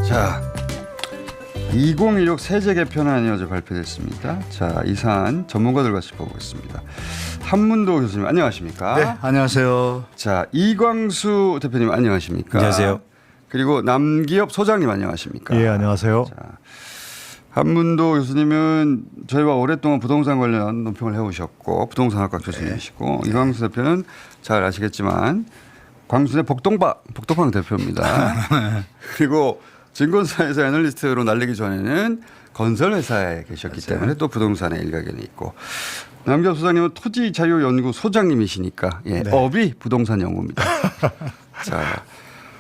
자, 2016 세제 개편안이 어제 발표됐습니다. 자, 이 사안 전문가들과 짚어보겠습니다. 한문도 교수님 안녕하십니까? 네, 안녕하세요. 자, 이광수 대표님 안녕하십니까? 안녕하세요. 그리고 남기업 소장님 안녕하십니까? 예, 안녕하세요. 자, 한문도 교수님은 저희와 오랫동안 부동산 관련 논평을 해오셨고 부동산학과 교수님이시고 네. 이광수 대표는 잘 아시겠지만 광순의 복덕방 대표입니다. 그리고 증권사에서 애널리스트로 날리기 전에는 건설회사에 계셨기 때문에 또 부동산에 일가견이 있고 남기업 소장님은 토지자유연구 소장님이시니까 예, 네. 업이 부동산 연구입니다. 자,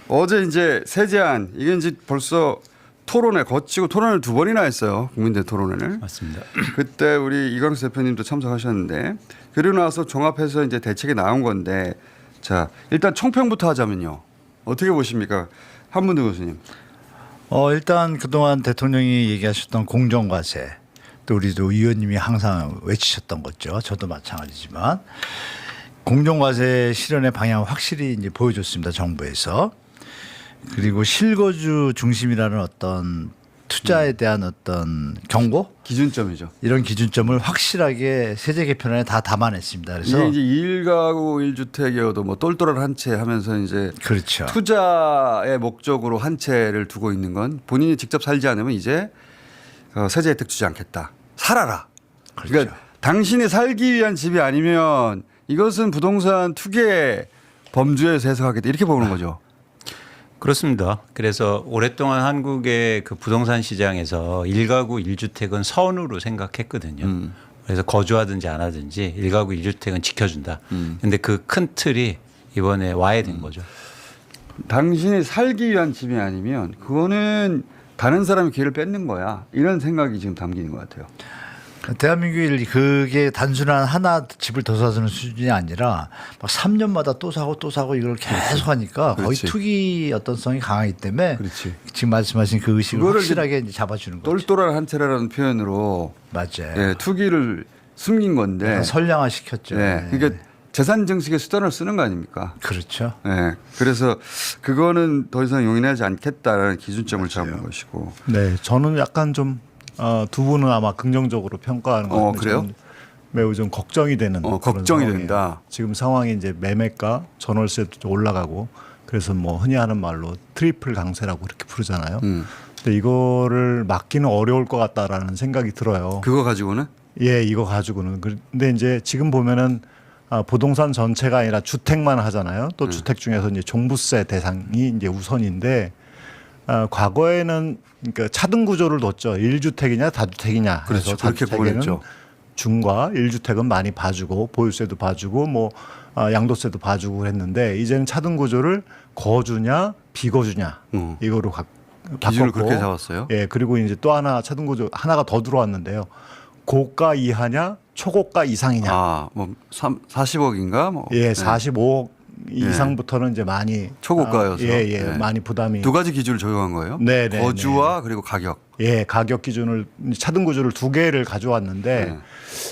어제 이제 세제안 이게 이제 벌써 토론회 거치고 토론을 2번이나 했어요. 국민대 토론회를. 맞습니다. 그때 우리 이광수 대표님도 참석하셨는데 그리고 나서 종합해서 이제 대책이 나온 건데 자, 일단 총평부터 하자면요. 어떻게 보십니까? 한문도 교수님. 일단 그동안 대통령이 얘기하셨던 공정과세, 또 우리도 의원님이 항상 외치셨던 거죠. 저도 마찬가지지만 공정과세 실현의 방향을 확실히 이제 보여줬습니다. 정부에서. 그리고 실거주 중심이라는 어떤 투자에 대한 어떤 경고 기준점이죠. 이런 기준점을 확실하게 세제 개편안에 다 담아냈습니다. 그래서 이게 이제 1가구 1주택이어도 뭐 똘똘한 한 채 하면서 이제 그렇죠. 투자의 목적으로 한 채를 두고 있는 건 본인이 직접 살지 않으면 이제 세제 혜택 주지 않겠다. 살아라. 그렇죠. 그러니까 당신이 살기 위한 집이 아니면 이것은 부동산 투기의 범주에서 해석하겠다. 이렇게 보는 거죠. 그렇습니다. 그래서 오랫동안 한국의 그 부동산 시장에서 1가구 1주택은 선으로 생각했거든요. 그래서 거주하든지 안 하든지 1가구 1주택은 지켜준다. 그런데 그 큰 틀이 이번에 와해된 거죠. 당신이 살기 위한 집이 아니면 그거는 다른 사람의 기회를 뺏는 거야. 이런 생각이 지금 담기는 것 같아요. 대한민국이 그게 단순한 하나 집을 더 사주는 수준이 아니라 막 3년마다 또 사고 또 사고 이걸 계속 하니까 거의 그렇지. 투기 어떤성이 강하기 때문에 그렇지. 지금 말씀하신 그 의식을 그거를 확실하게 이제 잡아주는 거죠. 똘똘한 한 채라는 표현으로 맞아요. 네, 투기를 숨긴 건데. 선량화 시켰죠. 네, 그러니까 재산 증식의 수단을 쓰는 거 아닙니까? 그렇죠. 네, 그래서 그거는 더 이상 용인하지 않겠다라는 기준점을 잡은 것이고. 네, 저는 약간 좀 두 분은 아마 긍정적으로 평가하는 것 같은데 그래요? 저는 매우 좀 걱정이 되는 그런 걱정이 상황이에요. 된다. 지금 상황이 이제 매매가 전월세도 좀 올라가고 그래서 뭐 흔히 하는 말로 트리플 강세라고 그렇게 부르잖아요. 근데 이거를 막기는 어려울 것 같다라는 생각이 들어요. 그거 가지고는? 예, 이거 가지고는. 근데 이제 지금 보면은 부동산 전체가 아니라 주택만 하잖아요. 또 주택 중에서 이제 종부세 대상이 이제 우선인데 과거에는 그러니까 차등 구조를 뒀죠. 1주택이냐 다주택이냐. 그렇죠. 그렇게 구분했죠. 중과 1주택은 많이 봐주고 보유세도 봐주고 뭐 양도세도 봐주고 그랬는데 이제는 차등 구조를 거주냐 비거주냐 이거로 기준을 바꿨고 그렇게 잡았어요. 예, 그리고 이제 또 하나 차등 구조 하나가 더 들어왔는데요. 고가 이하냐 초고가 이상이냐. 뭐 40억인가 뭐. 예, 45억 이상부터는 이제 많이 초고가여서. 네. 많이 부담이. 두 가지 기준을 적용한 거예요. 네, 거주와 그리고 가격. 예, 가격 기준을 차등 구조를 2개를 가져왔는데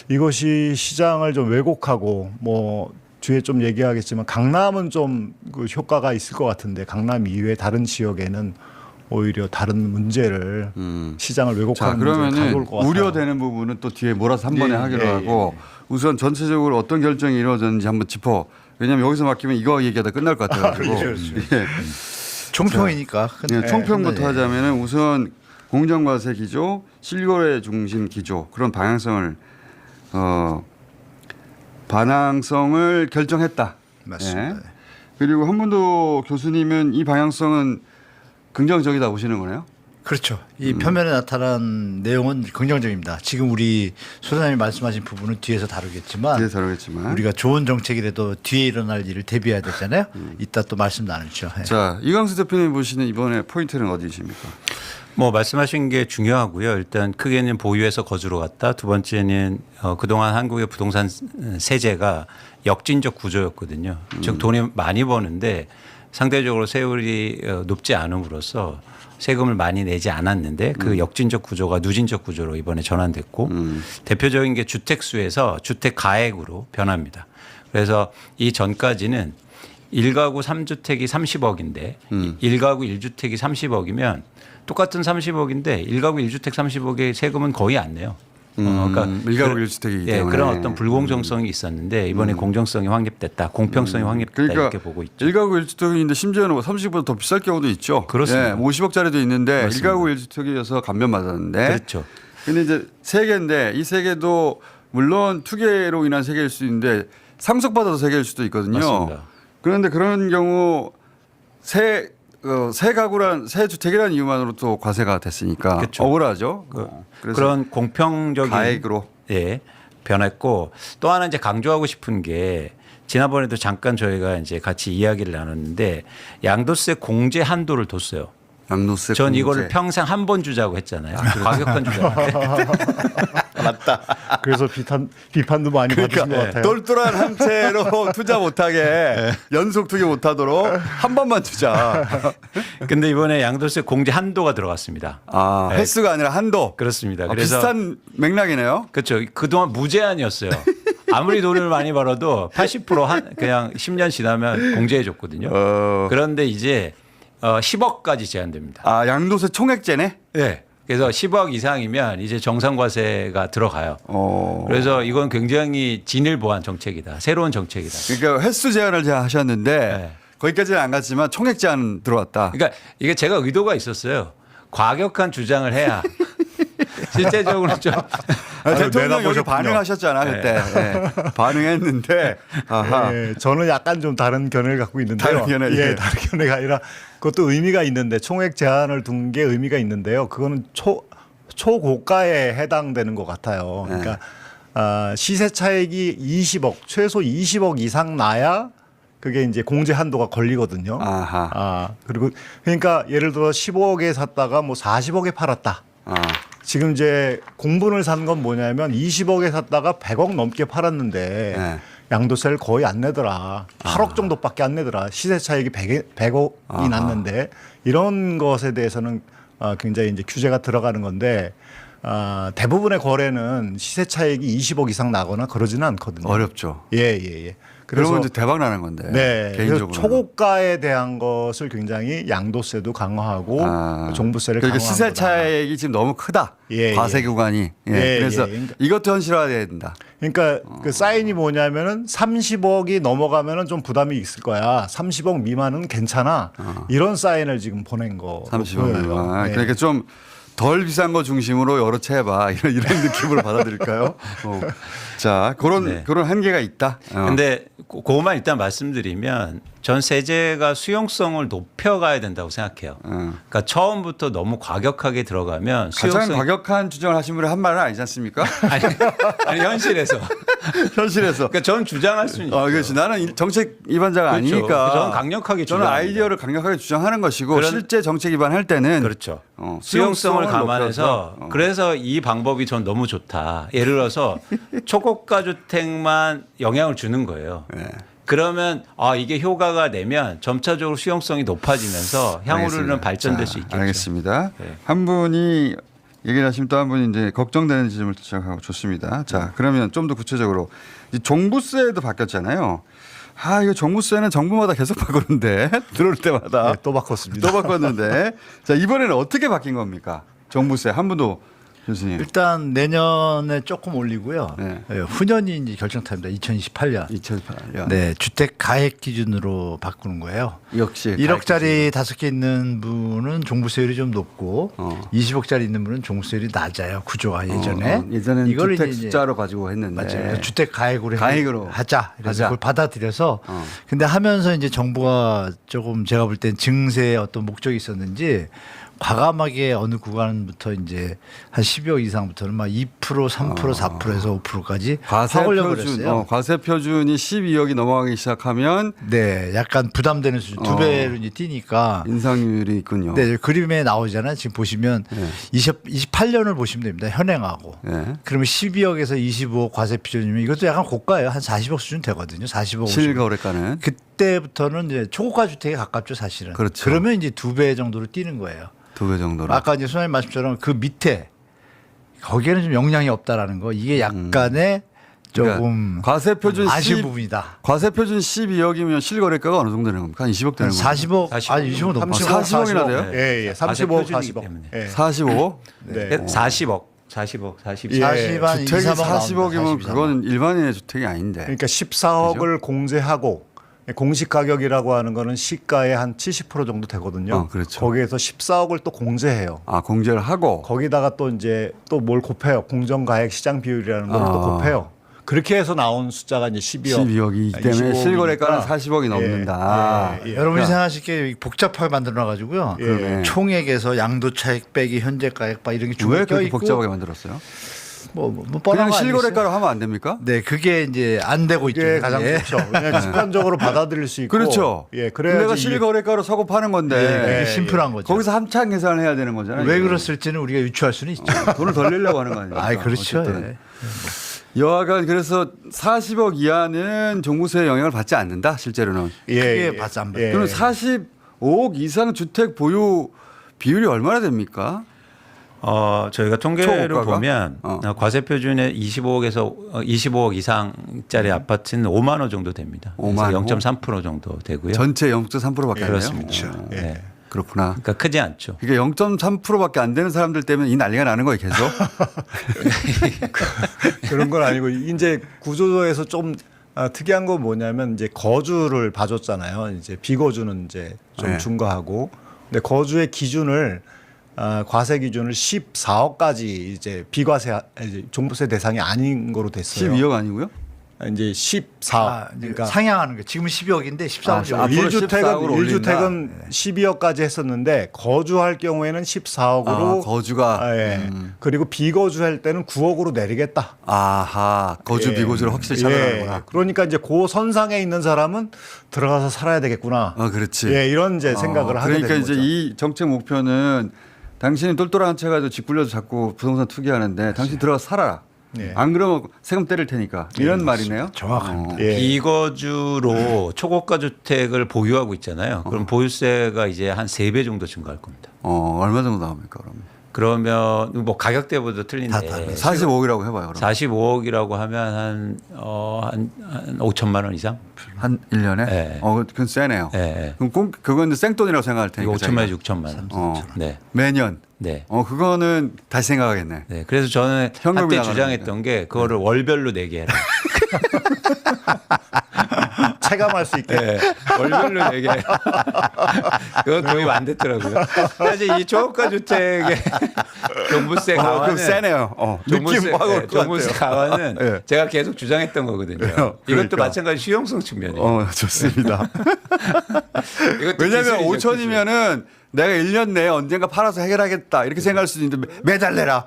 이것이 시장을 좀 왜곡하고 뭐 뒤에 좀 얘기하겠지만 강남은 좀 그 효과가 있을 것 같은데 강남 이외에 다른 지역에는 오히려 다른 문제를 시장을 왜곡하는 문제를 가져올 그러면은 것 같아요. 우려되는 부분은 또 뒤에 몰아서 한 번에 하기로 하고 우선 전체적으로 어떤 결정이 이루어졌는지 한번 짚어. 왜냐하면 여기서 맡기면 이거 얘기하다 끝날 것 같아가지고. 예. 총평이니까. 예, 총평부터 네. 하자면은 우선 공정과세 기조, 실거래 중심 기조 그런 방향성을 결정했다. 맞습니다. 예. 그리고 한문도 교수님은 이 방향성은 긍정적이다 보시는 거네요. 그렇죠. 이 표면에 나타난 내용은 긍정적입니다. 지금 우리 소장님이 말씀하신 부분은 뒤에서 다루겠지만, 뒤에서 다루겠지만. 우리가 좋은 정책이라도 뒤에 일어날 일을 대비해야 되잖아요. 이따 또 말씀 나누죠. 예. 자, 이광수 대표님 보시는 이번에 포인트는 어디십니까? 뭐 말씀하신 게 중요하고요. 일단 크게는 보유해서 거주로 갔다. 두 번째는 그동안 한국의 부동산 세제가 역진적 구조였거든요. 즉 돈이 많이 버는데 상대적으로 세율이 높지 않음으로써 세금을 많이 내지 않았는데 그 역진적 구조가 누진적 구조로 이번에 전환됐고 대표적인 게 주택수에서 주택 가액으로 변합니다. 그래서 이 전까지는 1가구 3주택이 30억인데 1가구 1주택이 30억이면 똑같은 30억인데 1가구 1주택 30억의 세금은 거의 안 내요. 그러니까 1가구 1주택이기 예, 때문에. 그런 어떤 불공정성이 있었는데 이번에 공정성이 확립됐다, 공평성이 확립됐다 그러니까 이렇게 보고 있죠. 1가구 1주택인데 심지어는 30보다 더 비쌀 경우도 있죠. 그렇습니다. 예, 50억짜리도 있는데 그렇습니다. 1가구 1주택이어서 감면 받았는데. 그렇죠. 근데 이제 세개인데 이 세개도 물론 투기로 인한 세개일 수 있는데 상속받아서 세개일 수도 있거든요. 맞습니다. 그런데 그런 경우 새 가구란 새 주택이라는 이유만으로 또 과세가 됐으니까 그렇죠. 억울하죠. 그래서 그런 공평적인 가액으로. 예, 변했고 또 하나 이제 강조하고 싶은 게 지난번에도 잠깐 저희가 이제 같이 이야기를 나눴는데 양도세 공제 한도를 뒀어요. 양도세 전 공제. 이거를 평생 한 번 주자고 했잖아요. 과격한 주장인데. 그래서 비판도 많이 받으신 것 그러니까 같아요. 똘똘한 한 채로 투자 못하게 연속 투기 못하도록 한 번만 투자. 근데 이번에 양도세 공제 한도가 들어갔습니다. 아, 네. 횟수가 아니라 한도. 그렇습니다. 아, 그래서 비슷한 맥락이네요. 그렇죠. 그동안 무제한이었어요. 아무리 돈을 많이 벌어도 80% 그냥 10년 지나면 공제해 줬거든요. 그런데 이제 10억까지 제한됩니다. 아, 양도세 총액제네. 네. 그래서 10억 이상이면 이제 정상과세가 들어가요. 그래서 이건 굉장히 진일보한 정책이다. 새로운 정책이다. 그러니까 횟수 제한을 하셨는데 네. 거기까지는 안 갔지만 총액 제한 들어왔다. 그러니까 이게 제가 의도가 있었어요. 과격한 주장을 해야 실제적으로 좀 대통령 여기 내다보셨군요. 반응하셨잖아 그때. 네. 반응했는데 아하. 예, 저는 약간 좀 다른 견해를 갖고 있는데요. 다른 견해, 예. 예, 다른 견해가 아니라 그것도 의미가 있는데 총액 제한을 둔 게 의미가 있는데요. 그거는 초고가에 해당되는 것 같아요. 그러니까 시세 차익이 20억, 최소 20억 이상 나야 그게 이제 공제 한도가 걸리거든요. 아하. 그리고 그러니까 예를 들어 15억에 샀다가 뭐 40억에 팔았다. 지금 이제 공분을 산 건 뭐냐면 20억에 샀다가 100억 넘게 팔았는데 네. 양도세를 거의 안 내더라. 8억 정도밖에 안 내더라. 시세 차익이 100억이 났는데 이런 것에 대해서는 굉장히 이제 규제가 들어가는 건데 대부분의 거래는 시세 차익이 20억 이상 나거나 그러지는 않거든요. 어렵죠. 예. 그러면 이제 대박 나는 건데. 네, 개인적으로. 그래서 초고가에 대한 것을 굉장히 양도세도 강화하고 종부세를 그러니까 강화한 시세 거다. 차익이 지금 너무 크다. 예, 과세 예. 구간이. 예. 예, 그래서 예. 이것도 현실화돼야 된다. 그러니까 그 사인이 뭐냐면은 30억이 넘어가면은 좀 부담이 있을 거야. 30억 미만은 괜찮아. 이런 사인을 지금 보낸 거. 30억 보여요. 미만. 네. 그러니까 좀 덜 비싼 거 중심으로 여러 채 해봐. 이런 느낌으로 받아들일까요? 자, 그런 한계가 있다. 근데 그것만 일단 말씀드리면 전 세제가 수용성을 높여가야 된다고 생각해요. 그러니까 처음부터 너무 과격하게 들어가면 가장 수용성 과격한 주장을 하신 분이 한 말은 아니지 않습니까? 아니 현실에서. 현실에서. 그러니까 저는 주장할 수는 있죠. 그렇지. 나는 정책 위반자가 그렇죠. 아니니까. 저는 강력하게 저는 주장합니다. 아이디어를 강력하게 주장하는 것이고 실제 정책 위반할 때는 그렇죠. 수용성을 수용성을 감안해서 높여서. 그래서 이 방법이 전 너무 좋다. 예를 들어서 초고가 주택만 영향을 주는 거예요. 네. 그러면 이게 효과가 되면 점차적으로 수용성이 높아지면서 향후로는 알겠습니다. 발전될 자, 수 있겠죠. 알겠습니다. 네. 한 분이 얘기를 하시면 또 한 분이 이제 걱정되는 지점을 지적하고 좋습니다. 자, 그러면 좀 더 구체적으로 이 종부세도 바뀌었잖아요. 이거 종부세는 정부마다 계속 바꾸는데 들어올 때마다 네, 또 바꿨습니다. 또 바꿨는데 자, 이번에는 어떻게 바뀐 겁니까? 종부세 한 분도 교수님. 일단 내년에 조금 올리고요. 네. 후년이 이제 결정탑니다. 2028년. 2008년. 네, 주택 가액 기준으로 바꾸는 거예요. 역시 1억짜리 5개 있는 분은 종부세율이 좀 높고 20억짜리 있는 분은 종부세율이 낮아요. 구조가 예전에. 예전에는 이걸 주택 이제 숫자로 가지고 했는데. 맞아요. 그래서 주택 가액으로 하자. 그래서 하자. 그걸 받아들여서 근데 하면서 이제 정부가 조금 제가 볼 땐 증세에 어떤 목적이 있었는지 과감하게 어느 구간부터 이제 한 12억 이상부터는 막 2%, 3%, 4%에서 5%까지 과세 하려고 표준, 그랬어요. 과세 표준이 12억이 넘어가기 시작하면 네, 약간 부담되는 수준. 두 배로 이제 뛰니까. 인상률이 있군요. 네, 그림에 나오잖아요. 지금 보시면 28년을 보시면 됩니다. 현행하고. 네. 그러면 12억에서 25억 과세 표준이면 이것도 약간 고가예요. 한 40억 수준 되거든요. 40억. 50억. 실거래가는 그때부터는 이제 초고가 주택에 가깝죠, 사실은. 그렇죠. 그러면 이제 2배 정도로 뛰는 거예요. 2배 정도로. 아까 이제 소장님 말씀처럼 그 밑에 거기에는 좀 영향이 없다라는 거. 이게 약간의 조금 그러니까 과세 표준 아쉬운 10 부분이다. 과세 표준 12억이면 실거래가가 어느 정도 되는 겁니까? 한 20억 되는 겁니까? 40억, 40억. 아니 20억 넘죠. 40억이나 돼요? 예, 예. 과세 35억, 표준이기 40억. 때문에. 예. 45? 네. 40억, 40억. 예. 40한 2, 주택이 3억 40억이면 나옵니다. 그건 일반인의 주택이 아닌데. 그러니까 14억을 공제하고 공시 가격이라고 하는 거는 시가의 한 70% 정도 되거든요. 그렇죠. 거기에서 14억을 또 공제해요. 아, 공제를 하고 거기다가 또 이제 또 뭘 곱해요. 공정가액 시장 비율이라는 걸 또 곱해요. 그렇게 해서 나온 숫자가 이제 12억. 12억이기 때문에 25억 이니까. 실거래가는 40억이 넘는다. 예, 예. 여러분이 생각하실 게 복잡하게 만들어 놔가지고요. 그러네. 총액에서 양도차익 빼기 현재가액 바 이런 게 왜 중에 그렇게 껴있고 복잡하게 만들었어요? 뭐 뻔한 그냥 거 아니겠어요? 실거래가로 하면 안 됩니까? 네, 그게 이제 안 되고 있죠. 이게 가장 예. 좋죠. 왜냐하면 습관적으로 받아들일 수 있고. 그렇죠. 예, 내가 그래야지 이게 실거래가로 사고 파는 건데 네, 그게 심플한 거죠. 거기서 합창 계산을 해야 되는 거잖아요. 왜 이거. 그랬을지는 우리가 유추할 수는 있죠. 돈을 덜 내려고 하는 거 아닙니까? 아, 그렇죠. 어쨌든. 예. 여하간 그래서 40억 이하는 종부세의 영향을 받지 않는다 실제로는. 크게 받지 안 받- 그럼 45억 이상 주택 보유 비율이 얼마나 됩니까? 저희가 통계를 초고가가? 보면 과세 표준의 25억 이상짜리 아파트는 5만 원 정도 됩니다. 5만 원? 0.3% 정도 되고요. 전체 0.3%밖에 안 돼요? 그렇습니다. 네. 그렇구나. 그러니까 크지 않죠. 이게 0.3%밖에 안 되는 사람들 때문에 이 난리가 나는 거예요, 계속. 그런 건 아니고 이제 구조에서 좀 특이한 건 뭐냐면 이제 거주를 봐줬잖아요. 이제 비거주는 이제 좀 네. 중과하고, 근데 거주의 기준을 과세 기준을 14억까지 이제 비과세 이제 종부세 대상이 아닌 거로 됐어요. 12억 아니고요? 이제 14억. 아, 그러니까 상향하는 거. 지금은 12억인데 14억이 아, 앞으로 14억 으로 1주택은 12억까지 했었는데 거주할 경우에는 14억으로 거주가. 예. 그리고 비거주할 때는 9억으로 내리겠다. 아하, 거주 예. 비거주를 확실히 차별하는구나. 예. 그러니까 이제 그 선상에 있는 사람은 들어가서 살아야 되겠구나. 그렇지. 예, 이런 이제 생각을 하게 그러니까 되는 이제 거죠. 이 정책 목표는 당신이 똘똘한 채 가지고 집 굴려서 자꾸 부동산 투기하는데 당신 들어가서 살아라. 예. 안 그러면 세금 때릴 테니까 이런 말이네요. 정확합니다. 예. 비거주로 초고가 주택을 보유하고 있잖아요. 그럼 보유세가 이제 한 3배 정도 증가할 겁니다. 얼마 정도 나옵니까 그럼? 그러면 뭐 가격대보다 다 틀린데 다르죠. 45억이라고 해봐요. 그럼 45억이라고 하면 한 5천만 원 이상? 한 1년에? 네. 그건 세네요. 네. 그럼 그건 생돈이라고 생각할 테니까. 이거 5천만에서 6천만 원. 어. 네. 매년. 네. 그거는 다시 생각하겠네. 네. 그래서 저는 현금이 한때 나가는 주장했던 게 그거를 월별로 내게 해라. 체감할 수 있게. 네. 월별로 내게 해라. 그건 도입 안 됐더라고요. 사실 이 초고가 주택의 종부세 그럼 강화는 세네요. 느낌 확 올 것 종부세 같아요. 강화는 네. 제가 계속 주장했던 거거든요. 그러니까. 이것도 마찬가지虚용성 측면이에요. 좋습니다. 이것도 왜냐하면 기술이죠, 5천이면은 내가 1년 내에 언젠가 팔아서 해결하겠다 이렇게 생각할 수도 있는데 매달 내라.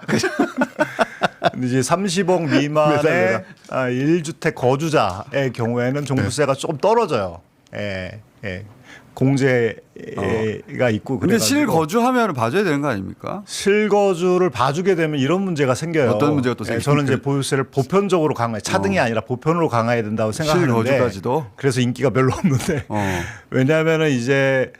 근데 이제 30억 미만의 1주택 거주자의 경우에는 종부세가 조금 떨어져요. 예. 예. 공제가 있고 근데 그래가지고 실거주하면 봐줘야 되는 거 아닙니까? 실거주를 봐주게 되면 이런 문제가 생겨요. 어떤 문제가 또 예, 생깁니까? 저는 이제 보유세를 보편적으로 강화해 차등이 아니라 보편으로 강화해야 된다고 생각하는데 실거주까지도? 그래서 인기가 별로 없는데 어. 왜냐하면은 이제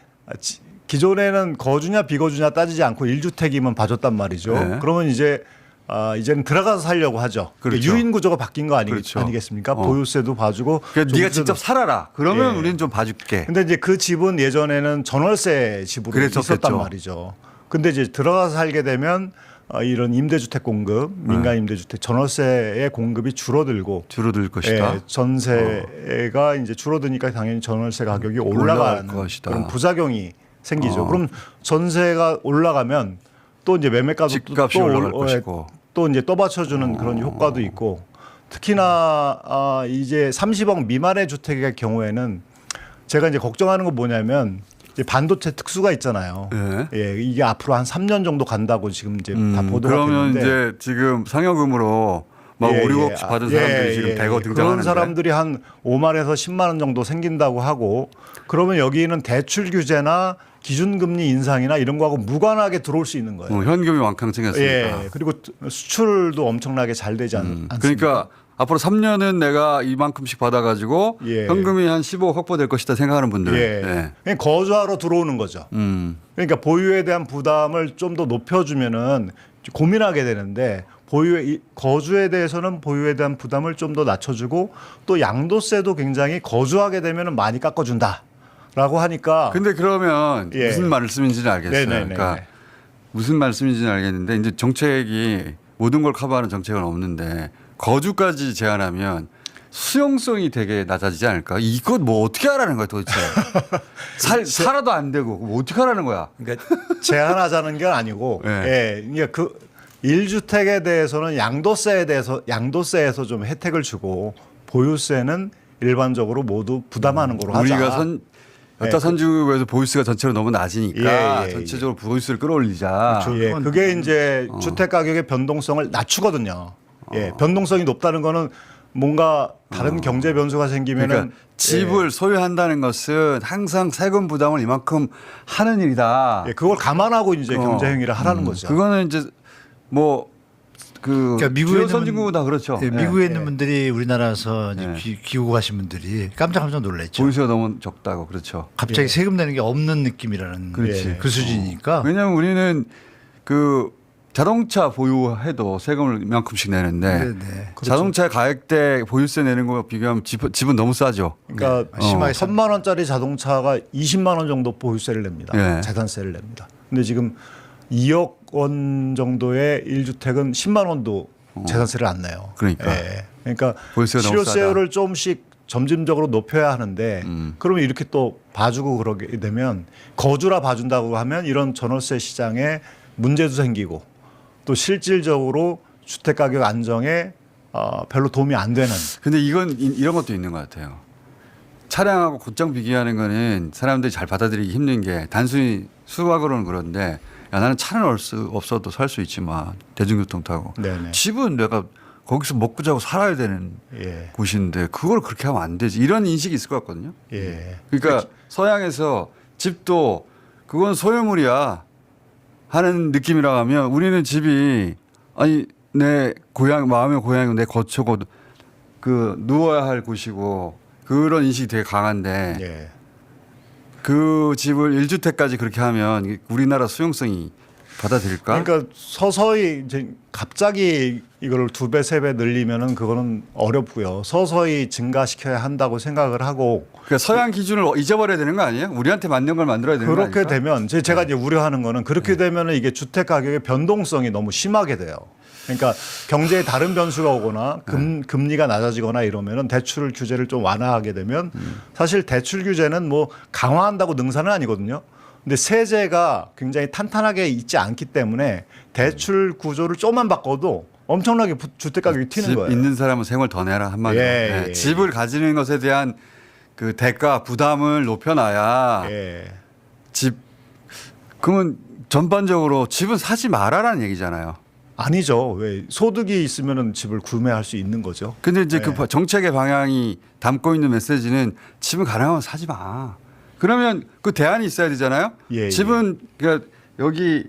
기존에는 거주냐 비거주냐 따지지 않고 1주택이면 봐줬단 말이죠. 네. 그러면 이제는 들어가서 살려고 하죠. 그렇죠. 유인 구조가 바뀐 거 그렇죠. 아니겠습니까? 보유세도 봐주고. 그러니까 네가 종부세도- 직접 살아라. 그러면 예. 우리는 좀 봐줄게. 근데 이제 그 집은 예전에는 전월세 집으로 그랬었겠죠. 있었단 말이죠. 근데 이제 들어가서 살게 되면 이런 임대주택 공급, 민간 임대주택 전월세의 공급이 줄어들 것이다. 예, 전세가 이제 줄어드니까 당연히 전월세 가격이 올라갈 올라가는 것이다. 그런 부작용이 생기죠. 그럼 전세가 올라가면 또 이제 매매가도 집값이 올라갈 것이고. 또 이제 떠받쳐주는 그런 효과도 있고 특히나 이제 30억 미만의 주택의 경우에는 제가 이제 걱정하는 건 뭐냐면 이제 반도체 특수가 있잖아요. 예. 예, 이게 앞으로 한 3년 정도 간다고 지금 이제 다 보도가 그러면 됐는데 이제 지금 상여금으로 막 5, 6억씩 받은 사람들이 지금 대거 등장하는데 그런 사람들이 한 5만에서 10만 원 정도 생긴다고 하고 그러면 여기는 대출 규제나 기준금리 인상이나 이런 거하고 무관하게 들어올 수 있는 거예요. 현금이 왕창생겼으니까. 예. 그리고 수출도 엄청나게 잘 되지 않습니까? 그러니까 앞으로 3년은 내가 이만큼씩 받아가지고 예. 현금이 한 15억 확보될 것이다 생각하는 분들. 예. 그냥 거주하러 들어오는 거죠. 그러니까 보유에 대한 부담을 좀 더 높여주면은 고민하게 되는데 거주에 대해서는 보유에 대한 부담을 좀 더 낮춰주고 또 양도세도 굉장히 거주하게 되면은 많이 깎아준다라고 하니까. 근데 그러면 예. 무슨 말씀인지는 알겠어요. 네네네. 그러니까 무슨 말씀인지는 알겠는데 이제 정책이 모든 걸 커버하는 정책은 없는데 거주까지 제한하면 수용성이 되게 낮아지지 않을까? 이것 뭐 어떻게 하라는 거야 도대체? 살아도 안 되고 뭐 어떻게 하라는 거야? 그러니까 제한하자는 게 아니고, 예. 예, 그러니까 그 1주택에 대해서는 양도세에서 좀 혜택을 주고 보유세는 일반적으로 모두 부담하는 걸로 하자. 우리가 여타 예, 선진국에서 보유세가 전체로 너무 낮으니까 예, 예, 전체적으로 보유세를 끌어올리자. 예, 그게 이제 주택 가격의 변동성을 낮추거든요. 예, 변동성이 높다는 거는 뭔가 다른 경제 변수가 생기면은 그러니까 집을 소유한다는 것은 항상 세금 부담을 이만큼 하는 일이다. 예, 그걸 감안하고 이제 경제 행위를 하라는 거죠. 그거는 이제 뭐 그 그러니까 미국에 주요 있는 선진국은 다 그렇죠. 예, 예. 미국에 있는 분들이 우리나라에서 이제 예. 귀국하신 분들이 깜짝깜짝 놀랐죠. 보유세가 너무 적다고 그렇죠. 갑자기 세금 내는 게 없는 느낌이라는 그렇지. 그 수준이니까. 왜냐하면 우리는 그 자동차 보유해도 세금을 이만큼씩 내는데 네네. 자동차 가격대 보유세 내는 거 비교하면 집은 너무 싸죠. 그러니까 심하게 3만 원짜리 자동차가 20만 원 정도 보유세를 냅니다. 예. 재산세를 냅니다. 근데 지금 2억 원 정도의 1주택은 10만 원도 재산세를 안 내요. 그러니까. 예. 그러니까 보유세가 너무 실효세율을 조금씩 점진적으로 높여야 하는데 그러면 이렇게 또 봐주고 그러게 되면 거주라 봐준다고 하면 이런 전월세 시장에 문제도 생기고 또 실질적으로 주택 가격 안정에 별로 도움이 안 되는. 근데 이런 것도 있는 것 같아요. 차량하고 곧장 비교하는 거는 사람들이 잘 받아들이기 힘든 게 단순히 수학으로는 그런데 야 나는 차는 없어도 살 수 있지만 대중교통 타고 네네. 집은 내가 거기서 먹고 자고 살아야 되는 예. 곳인데 그걸 그렇게 하면 안 되지 이런 인식이 있을 것 같거든요. 예. 그러니까 서양에서 집도 그건 소유물이야 하는 느낌이라 하면 우리는 집이 아니 내 고향 마음의 고향이고 내 거처고 그 누워야 할 곳이고 그런 인식이 되게 강한데 예. 그 집을 1주택까지 그렇게 하면 우리나라 수용성이 받아들일까? 그러니까 서서히 이제 갑자기 이걸 2배, 3배 늘리면은 그거는 어렵고요. 서서히 증가시켜야 한다고 생각을 하고 그러니까 서양 기준을 잊어버려야 되는 거 아니에요? 우리한테 맞는 걸 만들어야 되는 거 그렇게 아닐까? 되면 제가 이제 우려하는 거는 그렇게 되면은 이게 주택 가격의 변동성이 너무 심하게 돼요. 그러니까 경제에 다른 변수가 오거나 금리가 낮아지거나 이러면은 대출 규제를 좀 완화하게 되면 사실 대출 규제는 뭐 강화한다고 능사는 아니거든요. 근데 세제가 굉장히 탄탄하게 있지 않기 때문에 대출 구조를 조금만 바꿔도 엄청나게 주택 가격이 튀는 집 거예요. 있는 사람은 세금을 더 내라 한마디로. 예, 예. 집을 가지는 것에 대한 그 대가 부담을 높여놔야 예. 집 그러면 전반적으로 집은 사지 말아라는 얘기잖아요. 아니죠. 왜 소득이 있으면은 집을 구매할 수 있는 거죠. 근데 이제 네. 그 정책의 방향이 담고 있는 메시지는 집은 가능하면 사지 마. 그러면 그 대안이 있어야 되잖아요. 예, 집은 그러니까 여기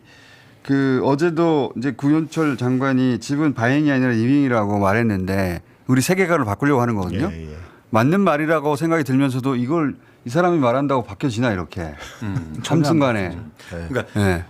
그 어제도 이제 구현철 장관이 집은 바잉이 아니라 리빙이라고 말했는데 우리 세계관을 바꾸려고 하는 거거든요. 예, 예. 맞는 말이라고 생각이 들면서도 이걸 이 사람이 말한다고 바뀌어지나 이렇게 한순간에. 그러니까 네.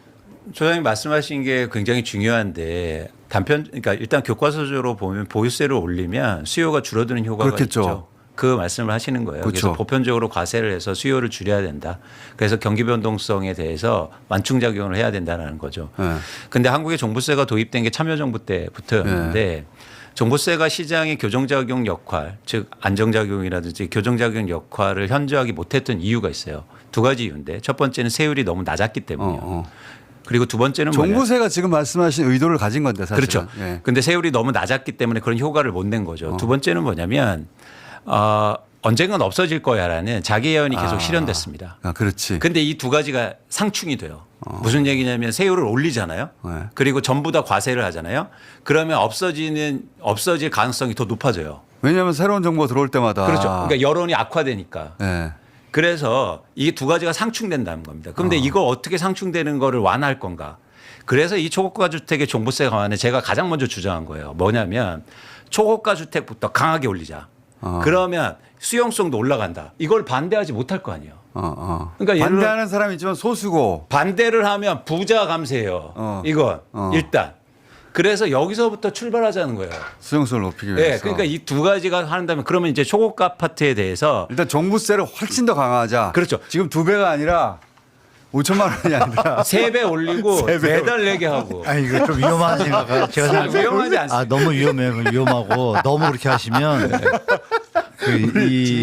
소장님 말씀하신 게 굉장히 중요한데 그러니까 일단 교과서적으로 보면 보유세를 올리면 수요가 줄어드는 효과가 그렇겠죠. 있죠. 그 말씀을 하시는 거예요. 그렇죠. 그래서 보편적으로 과세를 해서 수요를 줄여야 된다. 그래서 경기 변동성에 대해서 완충 작용을 해야 된다는 거죠. 네. 근데 한국에 종부세가 도입된 게 참여정부 때부터였는데 종부세가 시장의 교정작용 역할, 즉 안정작용이라든지 교정작용 역할을 현저하게 못했던 이유가 있어요. 2가지 이유인데 첫 번째는 세율이 너무 낮았기 때문이에요. 그리고 두 번째는 종부세가 지금 말씀하신 의도를 가진 건데 사실은. 그렇죠. 예. 근데 세율이 너무 낮았기 때문에 그런 효과를 못 낸 거죠. 두 번째는 뭐냐면 언젠간 없어질 거야라는 자기 예언이 계속 실현됐습니다. 아, 그렇지. 근데 이 두 가지가 상충이 돼요. 무슨 얘기냐면 세율을 올리잖아요. 네. 그리고 전부 다 과세를 하잖아요. 그러면 없어질 가능성이 더 높아져요. 왜냐하면 새로운 정부가 들어올 때마다 그렇죠. 그러니까 여론이 악화되니까. 네. 그래서 이게 두 가지가 상충된다는 겁니다. 그런데 이걸 어떻게 상충되는 거를 완화할 건가? 그래서 이 초고가 주택의 종부세 강화는 제가 가장 먼저 주장한 거예요. 뭐냐면 초고가 주택부터 강하게 올리자. 그러면 수용성도 올라간다. 이걸 반대하지 못할 거 아니에요. 그러니까 예를 들어 반대하는 사람이 있지만 소수고. 반대를 하면 부자 감세예요. 이건 일단. 그래서 여기서부터 출발하자는 거예요. 수용성을 높이기 위해서. 네, 그러니까 이 두 가지가 한다면 그러면 이제 초고가 아파트에 대해서 일단 종부세를 훨씬 더 강화하자. 그렇죠. 지금 2배가 아니라 5천만 원이 아니라 3배 올리고 매달 내게 하고. 아니 이거 좀 위험한 생각을 제가 생각해요. 위험하지 않습니다. 아 너무 위험해요. 위험하고 너무 그렇게 하시면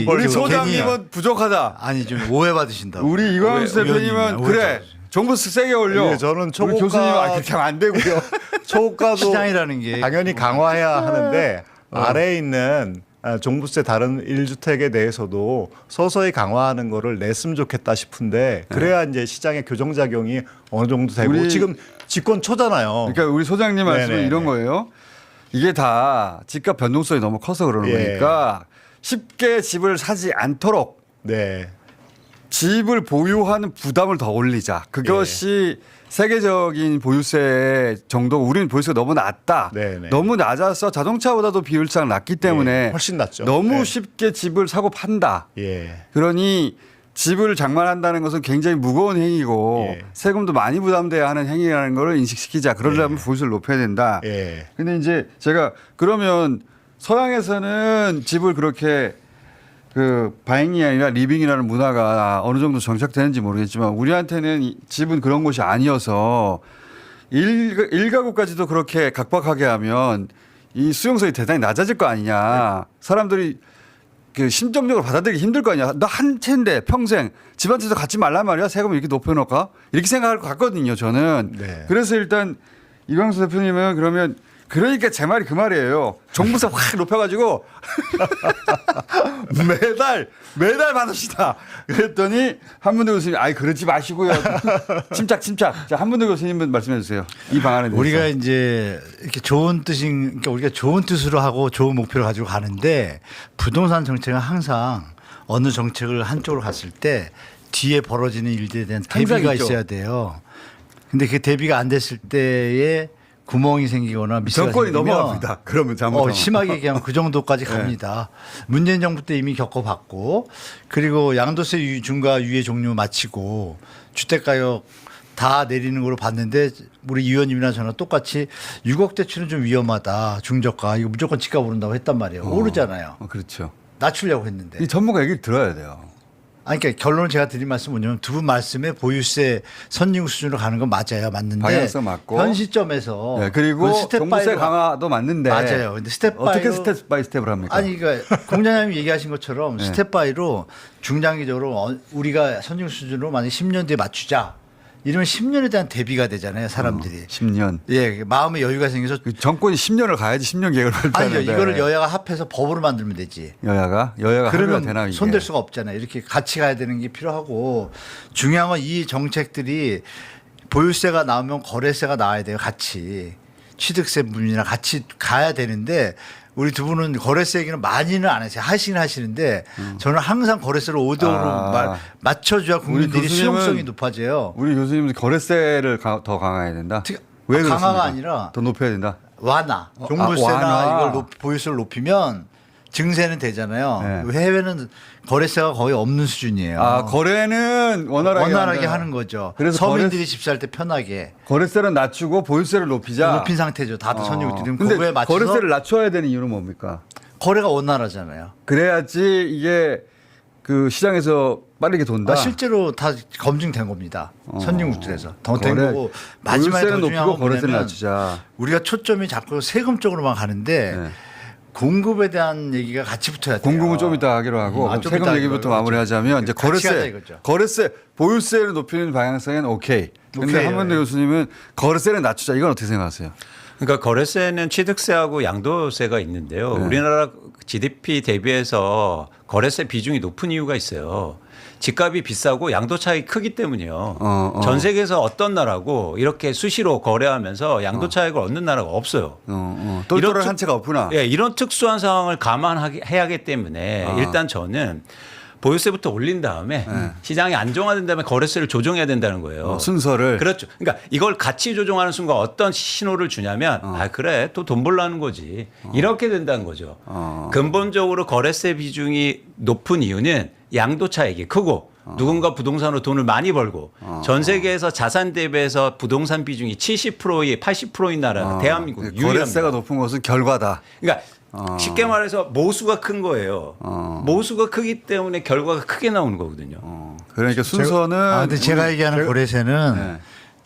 우리 소장님은 부족하다. 아니 좀 오해받으신다고. 우리 이광수 대표님은 의원님이야, 그래 오해받으시- 종부세 세게 올려. 예, 저는 우리 초고가 교수님은 그렇게 하면 안 되고요. 초고가도 시장이라는 게 당연히 강화해야 하는데 아래에 있는 종부세 다른 1주택에 대해서도 서서히 강화하는 거를 냈으면 좋겠다 싶은데 그래야 이제 시장의 교정작용이 어느 정도 되고 우리- 지금 집권 초잖아요. 그러니까 우리 소장님 말씀은 네네. 이런 거예요. 이게 다 집값 변동성이 너무 커서 그러는 예. 거니까 쉽게 집을 사지 않도록 네. 집을 보유하는 부담을 더 올리자. 그것이 예. 세계적인 보유세 정도. 우리는 보유세가 너무 낮다. 네네. 너무 낮아서 자동차보다도 비율상 낮기 때문에 예, 훨씬 낮죠. 너무 네. 쉽게 집을 사고 판다. 예. 그러니 집을 장만한다는 것은 굉장히 무거운 행위고 예. 세금도 많이 부담돼야 하는 행위라는 걸 인식시키자. 그러려면 보유세를 높여야 된다. 예. 근데 이제 제가 그러면 서양에서는 집을 그렇게 그 바잉이 아니라 리빙이라는 문화가 어느 정도 정착되는지 모르겠지만 우리한테는 집은 그런 곳이 아니어서 일가구까지도 그렇게 각박하게 하면 이 수용성이 대단히 낮아질 거 아니냐. 사람들이 그 심정적으로 받아들이기 힘들 거 아니야. 나 한 채인데 평생 집 한 채도 갖지 말란 말이야. 세금 이렇게 높여놓을까? 이렇게 생각할 것 같거든요. 저는. 네. 그래서 일단 이광수 대표님은 그러면 그러니까 제 말이 그 말이에요. 종부세 확 높여가지고 매달 받으시다. 그랬더니 한문대 교수님, 아이 그러지 마시고요. 침착. 자 한문대 교수님은 말씀해 주세요. 이 방안에 대해서. 우리가 이제 이렇게 좋은 뜻인 그러니까 우리가 좋은 뜻으로 하고 좋은 목표를 가지고 가는데 부동산 정책은 항상 어느 정책을 한쪽으로 갔을 때 뒤에 벌어지는 일들에 대한 항상 대비가 있죠. 있어야 돼요. 근데 그 대비가 안 됐을 때에 구멍이 생기거나 미스가 정권이 생기면 넘어갑니다. 그러면 잘못하면. 심하게 얘기하면 그 정도까지 갑니다. 문재인 정부 때 이미 겪어봤고 그리고 양도세 중과 유예 종료 마치고 주택가격 다 내리는 걸로 봤는데 우리 의원님이나 저나 똑같이 6억 대출은 좀 위험하다. 중저가 이거 무조건 집값 오른다고 했단 말이에요. 오르잖아요. 그렇죠. 낮추려고 했는데. 이 전문가 얘기를 들어야 돼요. 아니, 그러니까 결론을 제가 드린 말씀은 뭐냐면 두 분 말씀에 보유세 선진국 수준으로 가는 건 맞아요. 맞는데 방향성 맞고. 현 시점에서 네, 그리고 그건 스텝 종부세 바이로 강화도 맞는데 맞아요. 근데 스텝 어떻게 바이로 스텝 바이 스텝을 합니까? 아니 그러니까 공장장님이 얘기하신 것처럼 네. 스텝 바이로 중장기적으로 우리가 선진국 수준으로 만약 10년 뒤에 맞추자. 이러면 10년에 대한 대비가 되잖아요. 사람들이. 10년. 예, 마음에 여유가 생겨서 그 정권이 10년을 가야지 10년 계획을 아니요. 발표하는데. 이거를 여야가 합해서 법으로 만들면 되지. 여야가 합의가 되나 그러면 이게. 손댈 수가 없잖아요. 이렇게 같이 가야 되는 게 필요하고 중요한 건 이 정책들이 보유세가 나오면 거래세가 나와야 돼요. 같이 취득세 부분이랑 같이 가야 되는데 우리 두 분은 거래세 얘기는 많이는 안 하세요. 하시긴 하시는데 저는 항상 거래세를 5대5로 맞춰줘야 국민들이 교수님은 수용성이 높아져요. 우리 교수님은 거래세를 더 강화해야 된다. 특- 왜 강화가 그렇습니까? 아니라 더 높여야 된다. 완화. 종부세나 완화. 이걸 보유세를 높이면 증세는 되잖아요. 네. 해외는 거래세가 거의 없는 수준이에요. 아 거래는 원활하게 한다. 하는 거죠. 그래서 서민들이 집 살 때 편하게 거래세를 낮추고 보유세를 높이자. 높인 상태죠. 다들 선진국들은 근데 그거에 맞춰서 거래세를 낮춰야 되는 이유는 뭡니까? 거래가 원활하잖아요. 그래야지 이게 그 시장에서 빠르게 돈다. 실제로 다 검증된 겁니다. 선진국들에서 더 된 거래- 거고 마지막에 더 보유세는 중요한 높이고 건 거래세는 뭐냐면 낮추자. 우리가 초점이 자꾸 세금 쪽으로만 가는데 네. 공급에 대한 얘기가 같이 붙어야 돼요. 공급은 좀 이따 하기로 하고 좀 세금 이따 얘기부터 하기로 마무리하자면 이제 같이 가자 거래세, 이거죠. 거래세, 보유세를 높이는 방향성은 오케이. 근데 오케이요, 한문대 예. 교수님은 거래세는 낮추자. 이건 어떻게 생각하세요? 그러니까 거래세는 취득세하고 양도세가 있는데요. 네. 우리나라 GDP 대비해서 거래세 비중이 높은 이유가 있어요. 집값이 비싸고 양도 차익이 크기 때문이에요. 전 세계에서 어떤 나라고 이렇게 수시로 거래하면서 양도 차익을 얻는 나라가 없어요. 똘똘한 이런 한 채가 없구나. 예, 이런 특수한 상황을 감안해야 하기 때문에 일단 저는 보유세부터 올린 다음에 시장이 안정화된 다음에 거래세를 조정해야 된다는 거예요. 순서를. 그렇죠. 그러니까 이걸 같이 조정하는 순간 어떤 신호를 주냐면 아 그래 또 돈 벌라는 거지 이렇게 된다는 거죠. 근본적으로 거래세 비중이 높은 이유는 양도 차익이 크고 누군가 부동산으로 돈을 많이 벌고 전 세계에서 자산 대비해서 부동산 비중이 70%에 80%인 나라가 대한민국 유일합니다. 거래세가 높은 것은 결과다. 그러니까 쉽게 말해서 모수가 큰 거예요. 모수가 크기 때문에 결과가 크게 나오는 거거든요. 그러니까 순서는 근데 제가 얘기하는 거래세는 네.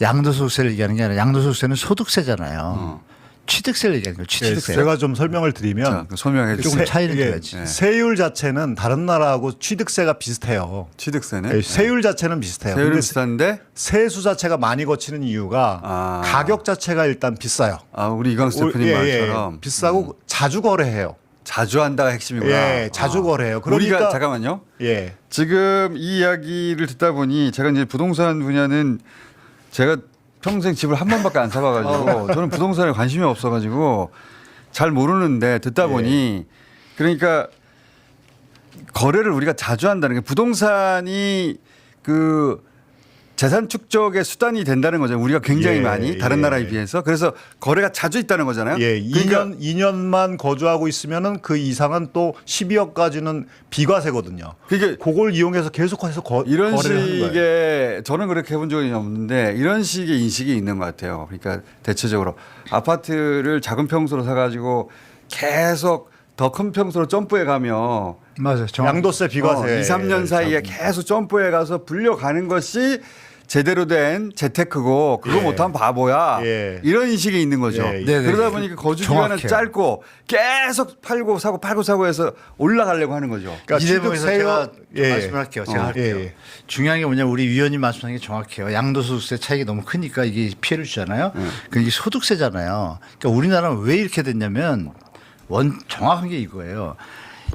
양도소득세를 얘기하는 게 아니라 양도소득세는 소득세잖아요. 취득세를 얘기하는 거예요. 취득세. 제가 좀 설명을 드리면 자, 설명해 조금 주세요. 차이는 이게 줘야지. 세율 자체는 다른 나라하고 취득세가 비슷해요. 취득세는 네, 세율 자체는 비슷해요. 세율은 근데 비싼데 세수 자체가 많이 거치는 이유가 가격 자체가 일단 비싸요. 우리 이광수 대표님 말처럼 비싸고 자주 거래해요. 자주 한다가 핵심이구나. 예, 자주 거래해요. 그러니까 우리가 잠깐만요. 예. 지금 이 이야기를 듣다 보니 제가 이제 부동산 분야는 제가 평생 집을 한 번밖에 안 사봐가지고 저는 부동산에 관심이 없어가지고 잘 모르는데 듣다 보니 그러니까 거래를 우리가 자주 한다는 게 부동산이 그 재산 축적의 수단이 된다는 거죠. 우리가 굉장히 예, 많이 다른 예. 나라에 비해서 그래서 거래가 자주 있다는 거잖아요. 예, 그러니까 2년만 거주하고 있으면은 그 이상은 또 12억까지는 비과세거든요. 그게 그걸 이용해서 계속해서 이런 거래를 하는 거예요. 식의 저는 그렇게 해본 적이 없는데 이런 식의 인식이 있는 것 같아요. 그러니까 대체적으로 아파트를 작은 평수로 사가지고 계속 더 큰 평수로 점프해 가며 맞아요. 양도세 비과세 2, 3년 사이에 잡은. 계속 점프해 가서 불려가는 것이 제대로 된 재테크고 그거 예. 못하면 바보야. 예. 이런 인식이 있는 거죠. 예. 네네. 그러다 보니까 거주 기간은 정확해요. 짧고 계속 팔고 사고 해서 올라가려고 하는 거죠. 이 대목에서 제가 예. 말씀을 할게요. 제가 할게요. 예. 중요한 게 뭐냐면 우리 위원님 말씀하신 게 정확해요. 양도소득세 차익이 너무 크니까 이게 피해를 주잖아요. 그러니까 이게 소득세잖아요. 그러니까 우리나라는 왜 이렇게 됐냐면 정확한 게 이거예요.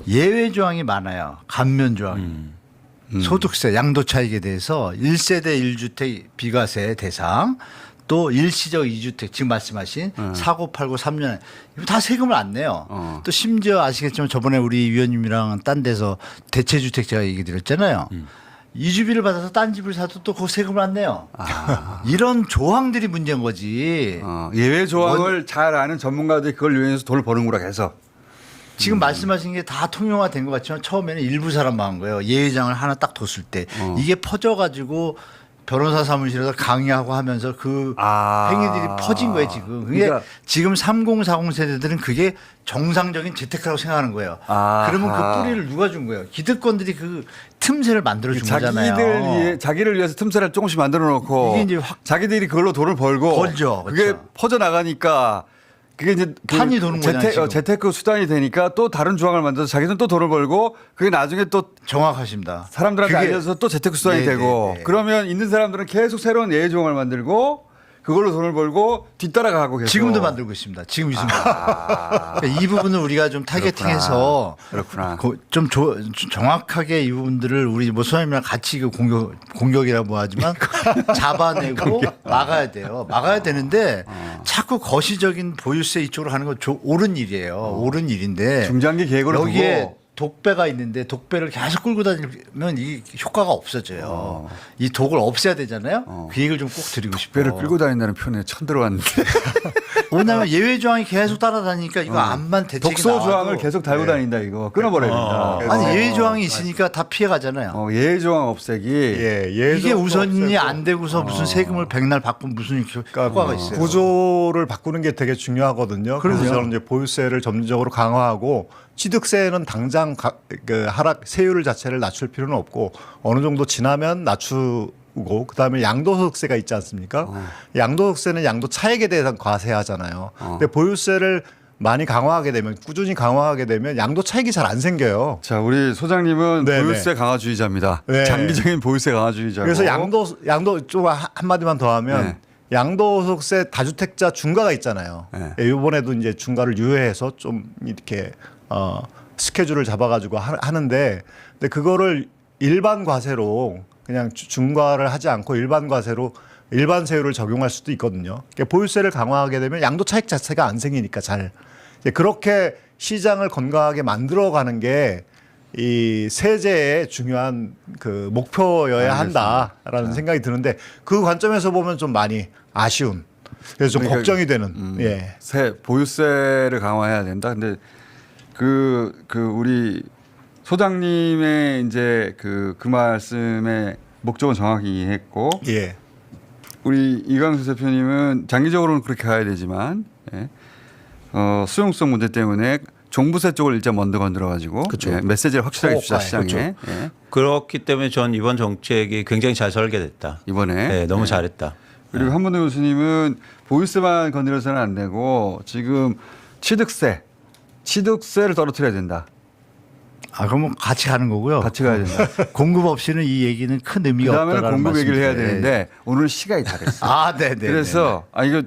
예외 조항이 많아요. 감면 조항이. 소득세, 양도 차익에 대해서 1세대 1주택 비과세 대상 또 일시적 2주택 지금 말씀하신 사고 팔고 3년 이거 다 세금을 안 내요. 또 심지어 아시겠지만 저번에 우리 위원님이랑 딴 데서 대체주택 제가 얘기 드렸잖아요. 이주비를 받아서 딴 집을 사도 또 그 세금을 안 내요. 이런 조항들이 문제인 거지. 예외 조항을 잘 아는 전문가들이 그걸 이용해서 돈을 버는구나 해서. 지금 말씀하신 게 다 통용화된 것 같지만 처음에는 일부 사람만 한 거예요. 예외장을 하나 딱 뒀을 때 이게 퍼져가지고 변호사 사무실에서 강의하고 하면서 그 행위들이 퍼진 거예요 지금. 그게 그러니까 지금 3040 세대들은 그게 정상적인 재테크라고 생각하는 거예요. 그러면 그 뿌리를 누가 준 거예요? 기득권들이 그 틈새를 만들어 준 거잖아요. 자기를 위해서 틈새를 조금씩 만들어 놓고 이게 이제 자기들이 그걸로 돈을 벌고 벌죠. 그게 그렇죠. 퍼져 나가니까 그게 이제 판이 도는 거잖아요, 지금. 재테크 수단이 되니까 또 다른 조항을 만들어서 자기는 또 돈을 벌고 그게 나중에 또 정확하십니다. 사람들한테 그게- 알려서 또 재테크 수단이 네, 되고 네, 네. 그러면 있는 사람들은 계속 새로운 예외 조항을 만들고 그걸로 돈을 벌고 뒤따라가고 계속 지금도 만들고 있습니다. 지금 이 순간. 그러니까 이 부분을 우리가 좀 타겟팅해서 그렇구나. 좀 정확하게 이 부분들을 우리 뭐 소장님이랑 같이 그 공격이라고 하지만 잡아내고 막아야 돼요. 막아야 되는데 자꾸 거시적인 보유세 이쪽으로 가는 건 옳은 일이에요. 옳은 일인데 중장기 계획을 여기에 두고 독배가 있는데 독배를 계속 끌고 다니면 이 효과가 없어져요. 이 독을 없애야 되잖아요. 그 얘기를 좀 꼭 드리고 싶어요. 배를 끌고 다닌다는 표현에 처음 들어봤는데 왜냐하면 예외 조항이 계속 따라다니니까 이거 암만 대책이 독소 나와도 조항을 계속 달고 다닌다 이거 끊어버려야 된다. 아니 예외 조항이 있으니까 다 피해 가잖아요. 예외 조항 없애기. 이게 우선이 없애고. 안 되고서 무슨 세금을 백날 바꾸면 무슨 효과가 있어요. 구조를 바꾸는 게 되게 중요하거든요. 그래서 저는 이제 보유세를 점진적으로 강화하고 취득세는 당장 그 하락 세율 자체를 낮출 필요는 없고 어느 정도 지나면 낮추고 그다음에 양도소득세가 있지 않습니까? 양도소득세는 양도 차익에 대해서 과세하잖아요. 근데 보유세를 많이 강화하게 되면 꾸준히 강화하게 되면 양도 차익이 잘 안 생겨요. 자, 우리 소장님은 네네. 보유세 강화주의자입니다. 네. 장기적인 보유세 강화주의자고. 그래서 양도 좀 한마디만 더 하면 네. 양도소득세 다주택자 중과가 있잖아요. 네. 이번에도 이제 중과를 유예해서 좀 이렇게 스케줄을 잡아가지고 하는데, 근데 그거를 일반 과세로 그냥 중과를 하지 않고 일반 과세로 일반 세율을 적용할 수도 있거든요. 그러니까 보유세를 강화하게 되면 양도 차익 자체가 안 생기니까 잘 이제 그렇게 시장을 건강하게 만들어가는 게 이 세제의 중요한 그 목표여야 한다라는 생각이 드는데 그 관점에서 보면 좀 많이 아쉬운 그래서 좀 그러니까, 걱정이 되는 예. 보유세를 강화해야 된다. 근데 그 우리 소장님의 이제 그 말씀의 목적은 정확히 이해했고 예. 우리 이광수 대표님은 장기적으로는 그렇게 가야 되지만 수용성 문제 때문에 종부세 쪽을 일단 먼저 건드려가지고 메시지를 확실하게 주자 시장에. 그렇죠. 예. 그렇기 때문에 전 이번 정책이 굉장히 잘 설계됐다. 이번에 네, 너무 잘했다. 그리고 한문호 교수님은 보유세만 건드려서는 안 되고 지금 취득세를 떨어뜨려야 된다. 아, 그러면 같이 가는 거고요. 같이 가야 된다. 공급 없이는 이 얘기는 큰 의미가 그다음에는 없다라는 공급 얘기를 해야 말씀이시죠. 되는데 오늘 시간이 다 됐어. 아, 네, 네. 그래서 이거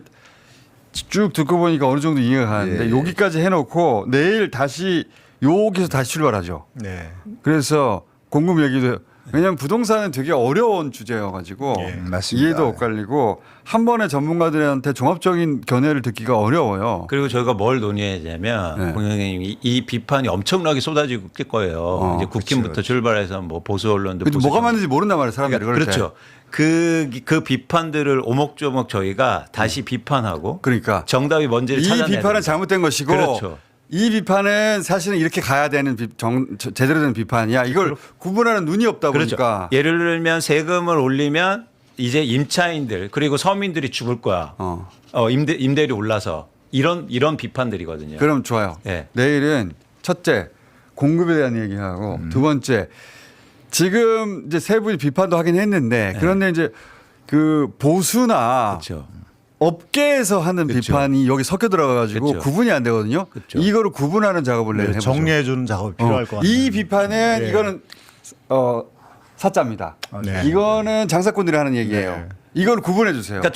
쭉 듣고 보니까 어느 정도 이해가 가는데 여기까지 해놓고 내일 다시 여기서 다시 출발하죠. 네. 그래서 공급 얘기도 왜냐하면 부동산은 되게 어려운 주제여가지고 맞습니다. 이해도 엇갈리고 한 번에 전문가들한테 종합적인 견해를 듣기가 어려워요. 그리고 저희가 뭘 논의하냐면 네. 공영님 이 비판이 엄청나게 쏟아지고 있을 거예요. 이제 국힘부터 출발해서 뭐 보수 언론도 근데 뭐가 맞는지 모른단 말이에요, 사람들이. 그럴 때. 그렇죠. 그 비판들을 오목조목 저희가 다시 비판하고 그러니까 정답이 뭔지를 이 찾아내야 비판은 된다. 잘못된 것이고 그렇죠. 이 비판은 사실은 이렇게 가야 되는 제대로 된 비판이야. 이걸 구분하는 눈이 없다 그렇죠. 보니까. 예를 들면 세금을 올리면 이제 임차인들 그리고 서민들이 죽을 거야. 임대율이 올라서 이런 비판들이거든요. 그럼 좋아요. 네. 내일은 첫째 공급에 대한 얘기하고 두 번째 지금 이제 세 분이 비판도 하긴 했는데 그런데 이제 그 보수나 그렇죠. 업계에서 하는 그렇죠. 비판이 여기 섞여 들어가가지고 그렇죠. 구분이 안 되거든요. 그렇죠. 이거를 구분하는 작업을 내일 네, 해보죠. 정리해 주는 작업이 필요할 것 같아요. 이 비판은 예. 이거는 사짜입니다. 네. 이거는 장사꾼들이 하는 얘기예요. 네. 이걸 구분해 주세요. 그러니까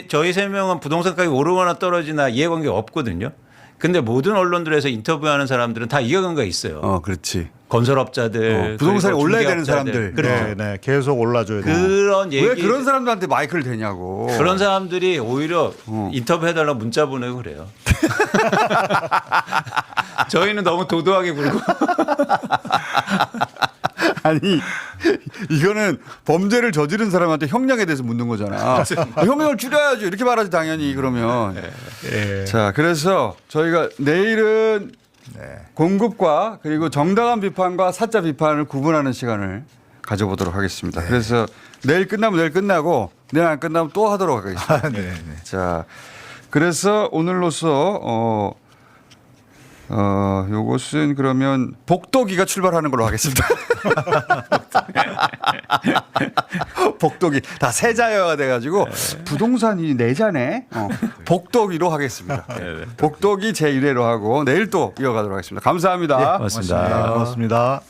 저희 세 명은 부동산 가격이 오르거나 떨어지나 이해관계가 없거든요. 근데 모든 언론들에서 인터뷰하는 사람들은 다 이해관계가 있어요. 그렇지. 건설업자들, 부동산이 그리고 올라야 되는 중개업자들. 사람들. 그렇죠. 네, 네. 계속 올라줘야 돼요. 그런 얘기 왜 그런 사람들한테 마이크를 대냐고. 그런 사람들이 오히려 인터뷰 해달라고 문자 보내고 그래요. 저희는 너무 도도하게 굴고. 아니 이거는 범죄를 저지른 사람한테 형량에 대해서 묻는 거잖아. 형량을 줄여야죠. 이렇게 말하지 당연히 그러면. 예. 자 그래서 저희가 내일은 공급과 그리고 정당한 비판과 사짜 비판을 구분하는 시간을 가져보도록 하겠습니다. 그래서 내일 끝나면 내일 끝나고 내일 안 끝나면 또 하도록 하겠습니다. 네, 네. 자 그래서 오늘로서 요것은 그러면 복도기가 출발하는 걸로 하겠습니다. 복도기 다 세자여야 돼가지고 부동산이 내자네. 복도기로 하겠습니다. 복도기 제1회로 하고 내일 또 이어가도록 하겠습니다. 감사합니다. 고맙습니다. 고맙습니다.